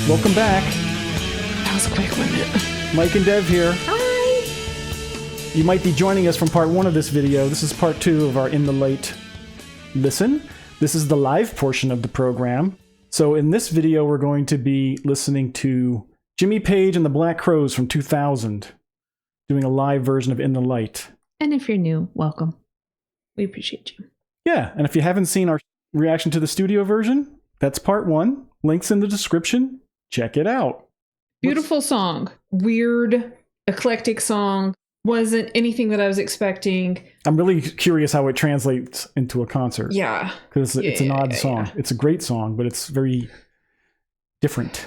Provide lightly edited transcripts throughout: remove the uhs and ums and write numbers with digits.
Welcome back. That was a quick one. Mike and Dev here. Hi. You might be joining us from part 1 of this video. This is part 2 of our In the Light listen. This is the live portion of the program. So in this video, we're going to be listening to Jimmy Page and the Black Crowes from 2000, doing a live version of In the Light. And if you're new, welcome. We appreciate you. Yeah, and if you haven't seen our reaction to the studio version, that's part 1. Links in the description. Check it out. Beautiful song. Weird, eclectic song. Wasn't anything that I was expecting. I'm really curious how it translates into a concert. Yeah. Because it's an odd song. Yeah. It's a great song, but it's very different.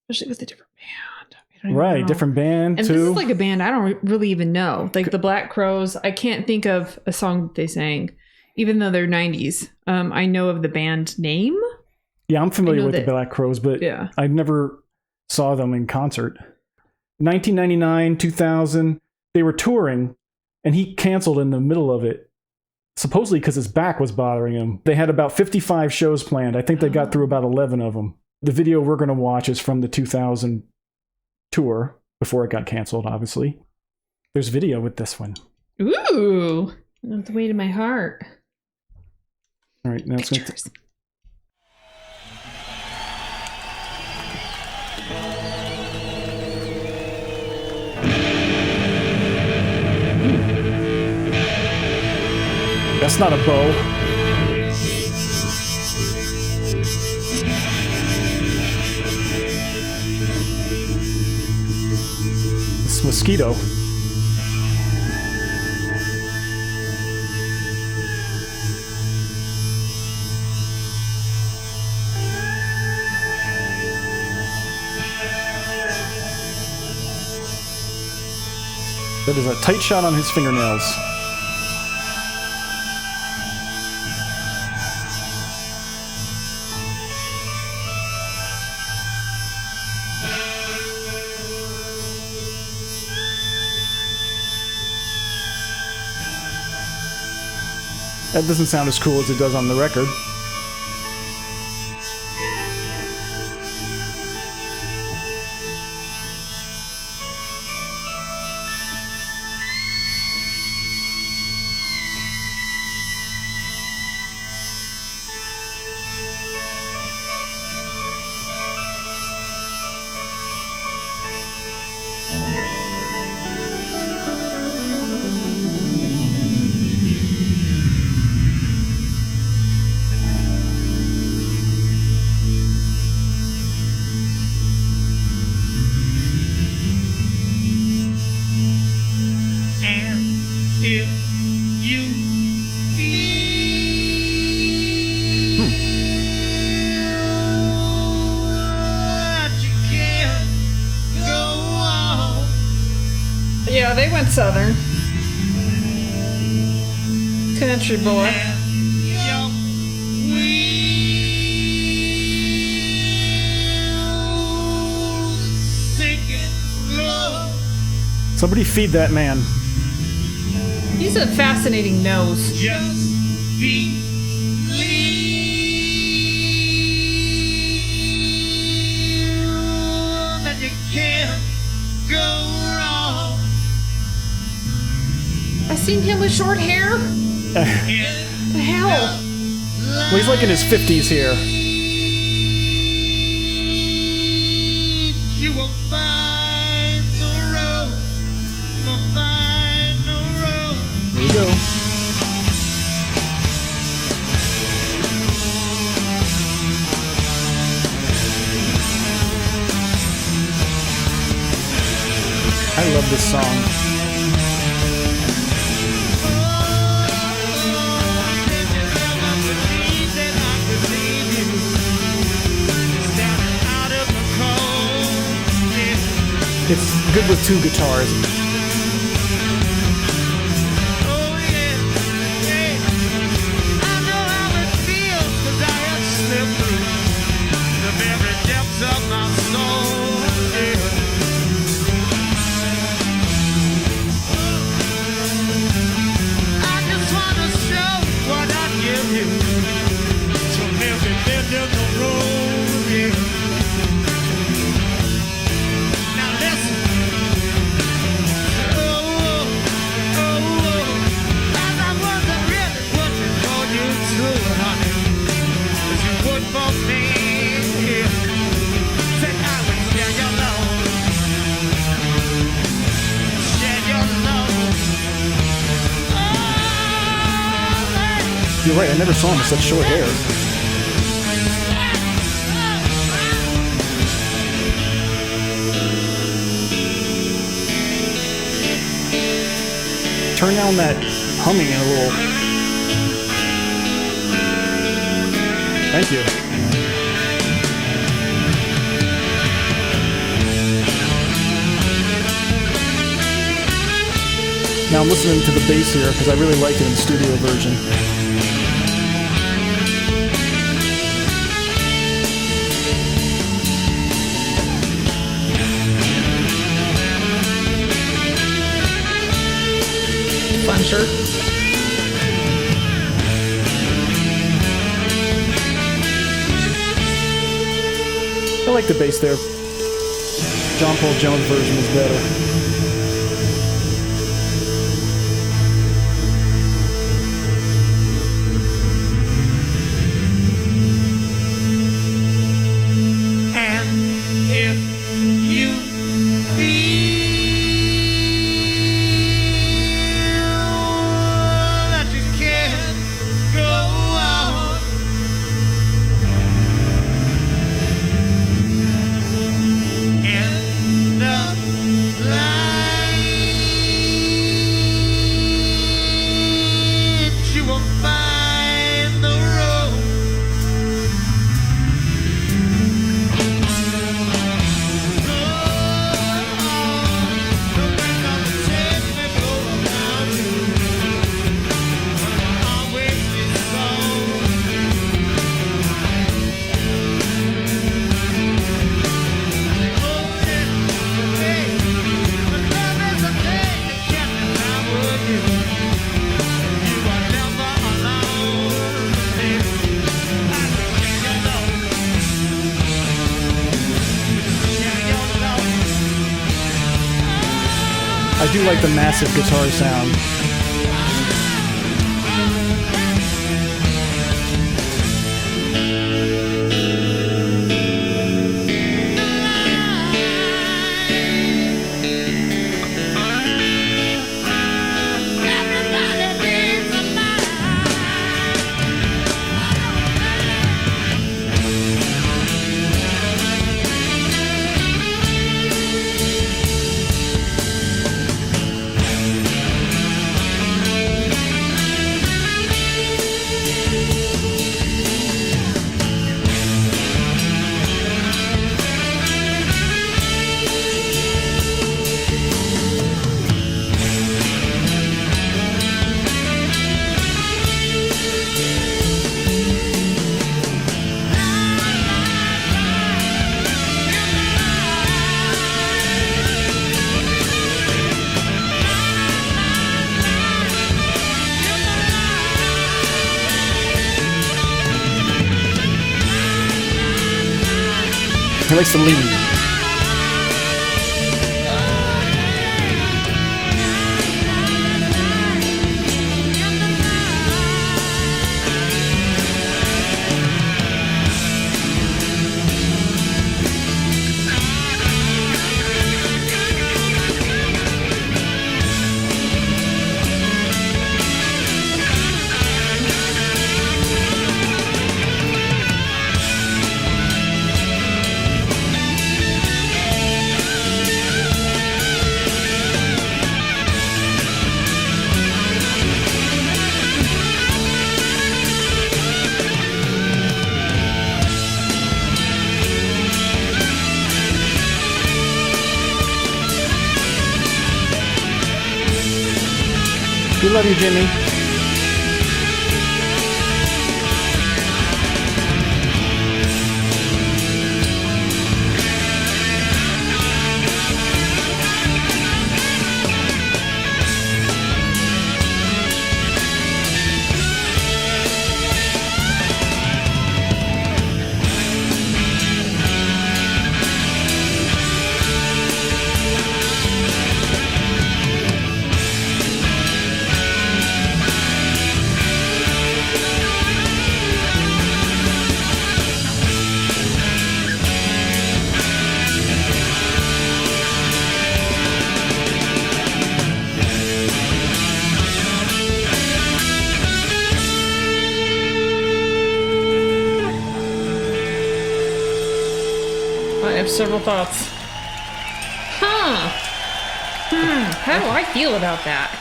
Especially with a different band. I don't even Right, know. different band And too. this is like a band I don't really even know. Like the Black Crowes, I can't think of a song that they sang, even though they're 90s. I know of the band name. Yeah, I'm familiar with that- the Black Crowes, but Yeah. I never saw them in concert. 1999, 2000, they were touring, and he canceled in the middle of it, supposedly because his back was bothering him. They had about 55 shows planned. I think they got through about 11 of them. The video we're going to watch is from the 2000 tour, before it got canceled, obviously. There's video with this one. Ooh. That's the weight of my heart. All right, now it's going to... Pictures. That's not a bow. It's mosquito. That is a tight shot on his fingernails. That doesn't sound as cool as it does on the record. If you feel that you can't go on, Yeah, they went southern. Country boy. and your wheels sinking low. Somebody feed that man. He's a fascinating nose. Just believe that you can't go wrong. I seen him with short hair. The hell? Well, he's like in his 50s here. You will find the road. You will find the road. There you go. I love this song. It's good with two guitars. So maybe bend in the road, yeah. me. Said I would share your love. Share your love. Oh, You're right, I never saw him with such short hair. Turn down that humming a little. Thank you. Now I'm listening to the bass here because I really like it in the studio version. Fun shirt. I like the bass there. John Paul Jones version is better. and if you feel that you can't go on, in the light, you will find the road. I do like the massive guitar sound. He likes to lead. We love you, Jimmy. I have several thoughts. How do I feel about that?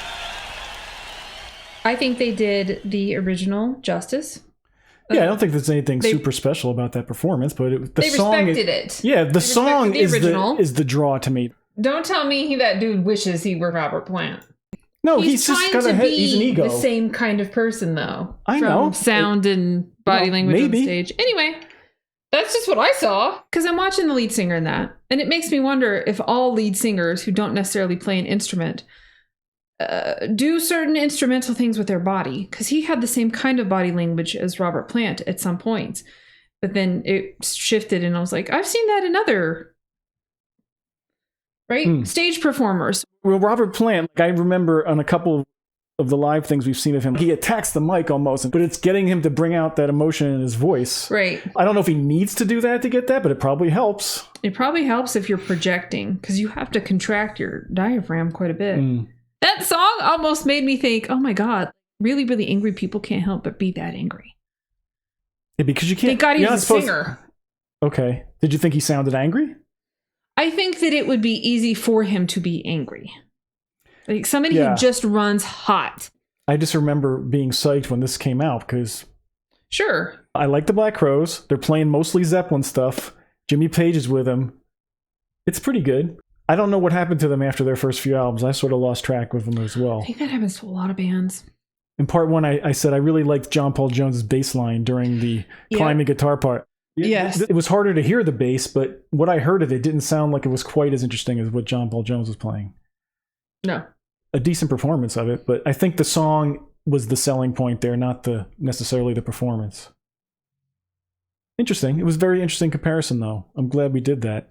I think they did the original justice. Yeah, I don't think there's anything super special about that performance, but the They song respected it. Yeah, the song the is original. the draw to me. Don't tell me that dude wishes he were Robert Plant. No, he's just trying got to be he's an ego. the same kind of person, though. I from know. Sound and body language maybe. on stage. Anyway, that's just what I saw. Because I'm watching the lead singer in that. And it makes me wonder if all lead singers who don't necessarily play an instrument do certain instrumental things with their body. Because he had the same kind of body language as Robert Plant at some points. But then it shifted and I was like, I've seen that in other stage performers. Well, Robert Plant, I remember on a couple of the live things we've seen of him, he attacks the mic almost, but it's getting him to bring out that emotion in his voice. Right. I don't know if he needs to do that to get that, but it probably helps. It probably helps if you're projecting because you have to contract your diaphragm quite a bit. That song almost made me think, oh my God, really, really angry people can't help but be that angry. Yeah, because you can't. Thank God he's a singer. Okay. Did you think he sounded angry? I think that it would be easy for him to be angry. Like somebody who just runs hot. I just remember being psyched when this came out because Sure. I like the Black Crowes. They're playing mostly Zeppelin stuff. Jimmy Page is with them. It's pretty good. I don't know what happened to them after their first few albums. I sort of lost track with them as well. I think that happens to a lot of bands. In part one, I said I really liked John Paul Jones's bass line during the climbing guitar part. Yes. It was harder to hear the bass, but what I heard of it didn't sound like it was quite as interesting as what John Paul Jones was playing. No. A decent performance of it, but I think the song was the selling point there, not necessarily the performance. Interesting. It was a very interesting comparison, though. I'm glad we did that.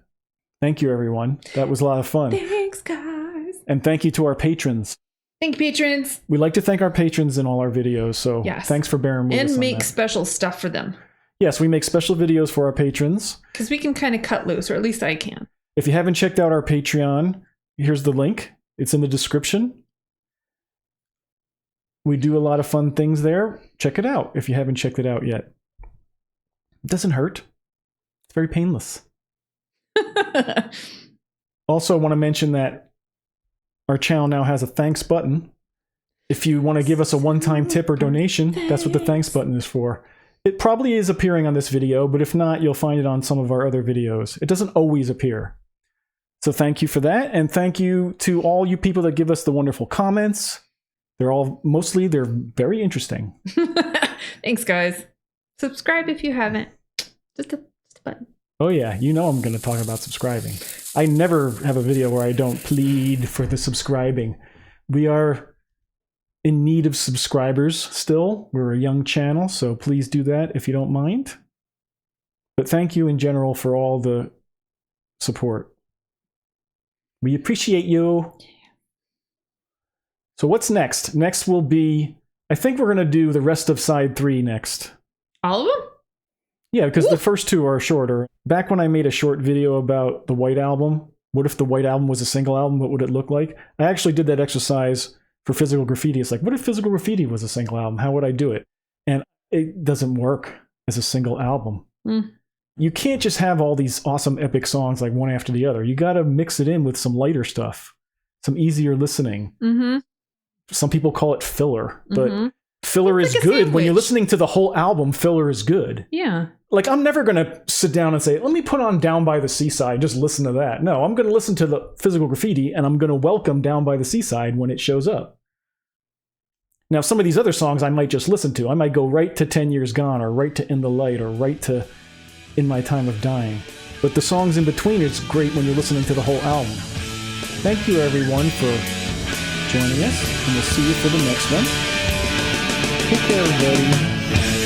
Thank you, everyone. That was a lot of fun. Thanks, guys. And thank you to our patrons. Thank you, patrons. We like to thank our patrons in all our videos, so thanks for bearing with us And on make that. special stuff for them. Yes, we make special videos for our patrons. Because we can kind of cut loose, or at least I can. If you haven't checked out our Patreon, here's the link. It's in the description. We do a lot of fun things there. Check it out if you haven't checked it out yet. It doesn't hurt. It's very painless. Also, I want to mention that our channel now has a thanks button. If you want to give us a one-time tip or donation, that's what the thanks button is for. It probably is appearing on this video, but if not, you'll find it on some of our other videos. It doesn't always appear. So thank you for that, and thank you to all you people that give us the wonderful comments. They're very interesting. Thanks, guys. Subscribe if you haven't. Just a button. Oh yeah, you know I'm going to talk about subscribing. I never have a video where I don't plead for the subscribing. We are in need of subscribers still. We're a young channel, so please do that if you don't mind. But thank you in general for all the support. We appreciate you. So what's next? Next will be, I think we're going to do the rest of side 3 next. All of them? Yeah, because the first 2 are shorter. Back when I made a short video about the White Album, what if the White Album was a single album? What would it look like? I actually did that exercise for Physical Graffiti. It's like, what if Physical Graffiti was a single album? How would I do it? And it doesn't work as a single album. You can't just have all these awesome epic songs like one after the other. You got to mix it in with some lighter stuff, some easier listening. Some people call it filler, but filler is good. When you're listening to the whole album, filler is good. Yeah. Like, I'm never going to sit down and say, let me put on Down by the Seaside, just listen to that. No, I'm going to listen to the Physical Graffiti, and I'm going to welcome Down by the Seaside when it shows up. Now, some of these other songs I might just listen to. I might go right to 10 Years Gone, or right to In the Light, or right to In My Time of Dying. But the songs in between, it's great when you're listening to the whole album. Thank you, everyone, for joining us, and we'll see you for the next one. Take care, everybody.